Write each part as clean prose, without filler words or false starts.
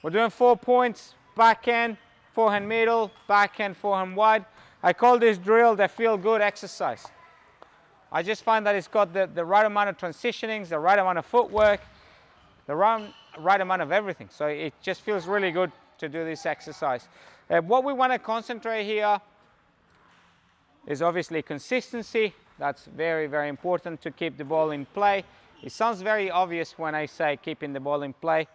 We're doing 4 points, backhand, forehand middle, backhand, forehand wide. I call this drill the feel good exercise. I just find that it's got the right amount of transitionings, the right amount of footwork, the right amount of everything. So it just feels really good to do this exercise. What we want to concentrate here is obviously consistency. That's very, very important to keep the ball in play. It sounds very obvious when I say keeping the ball in play.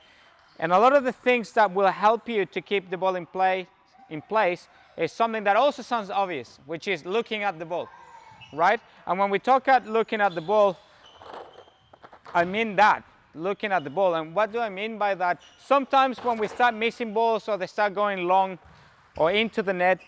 And a lot of the things that will help you to keep the ball in place is something that also sounds obvious, which is looking at the ball, right? And when we talk about looking at the ball, I mean that, looking at the ball. And what do I mean by that? Sometimes when we start missing balls or they start going long or into the net,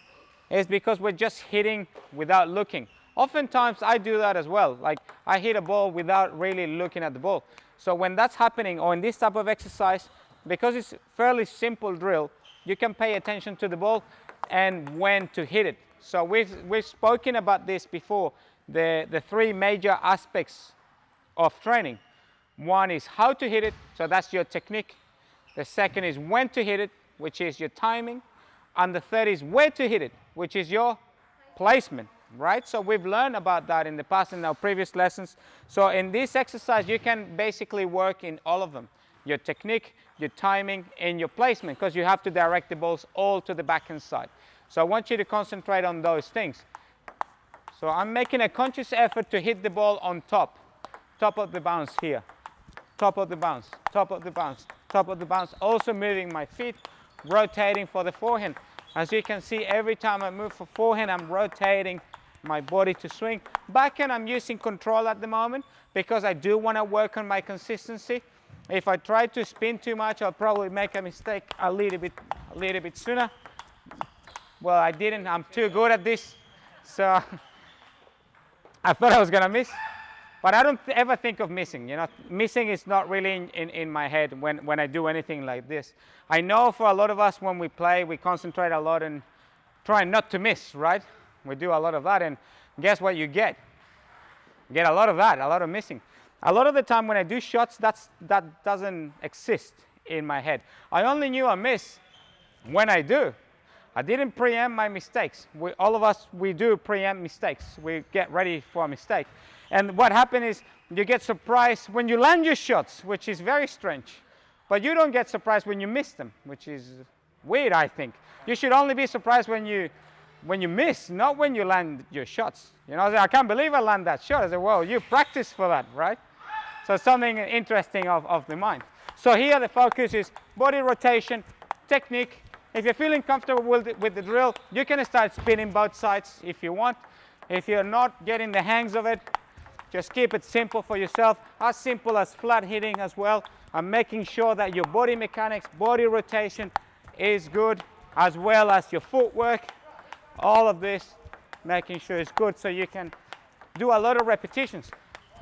it's because we're just hitting without looking. Oftentimes I do that as well. Like I hit a ball without really looking at the ball. So when that's happening, or in this type of exercise, because it's a fairly simple drill, you can pay attention to the ball and when to hit it. So we've spoken about this before, the 3 major aspects of training. One is how to hit it, so that's your technique. The second is when to hit it, which is your timing. And the third is where to hit it, which is your placement, right? So we've learned about that in the past in our previous lessons. So in this exercise, you can basically work in all of them. Your technique, your timing, and your placement, because you have to direct the balls all to the backhand side. So I want you to concentrate on those things. So I'm making a conscious effort to hit the ball on top of the bounce here. Top of the bounce, top of the bounce, top of the bounce. Also moving my feet, rotating for the forehand. As you can see, every time I move for forehand, I'm rotating my body to swing. Backhand, I'm using control at the moment because I do want to work on my consistency. If I try to spin too much, I'll probably make a mistake a little bit sooner. Well, I didn't. I'm too good at this. So I thought I was going to miss. But I don't ever think of missing, you know. Missing is not really in my head when I do anything like this. I know for a lot of us when we play, we concentrate a lot and try not to miss, right? We do a lot of that, and guess what you get? You get a lot of that, a lot of missing. A lot of the time when I do shots, that doesn't exist in my head. I only knew I miss when I do. I didn't preempt my mistakes. All of us, we do preempt mistakes. We get ready for a mistake. And what happens is you get surprised when you land your shots, which is very strange. But you don't get surprised when you miss them, which is weird, I think. You should only be surprised when you miss, not when you land your shots. You know, I can't believe I land that shot. I said, well, you practice for that, right? So something interesting of the mind. So here the focus is body rotation, technique. If you're feeling comfortable with the drill, you can start spinning both sides if you want. If you're not getting the hangs of it, just keep it simple for yourself, as simple as flat hitting as well, and making sure that your body mechanics, body rotation is good, as well as your footwork. All of this, making sure it's good so you can do a lot of repetitions.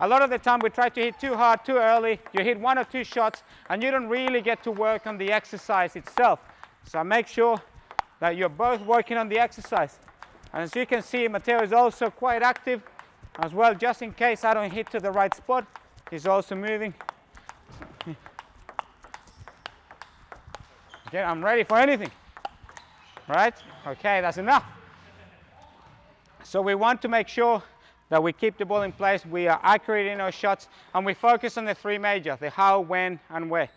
A lot of the time we try to hit too hard, too early. You hit 1 or 2 shots, and you don't really get to work on the exercise itself. So make sure that you're both working on the exercise. And as you can see, Matteo is also quite active as well, just in case I don't hit to the right spot. He's also moving. Okay, I'm ready for anything. Right? Okay, that's enough. So we want to make sure that we keep the ball in place, we are accurate in our shots, and we focus on the 3 major, the how, when, and where.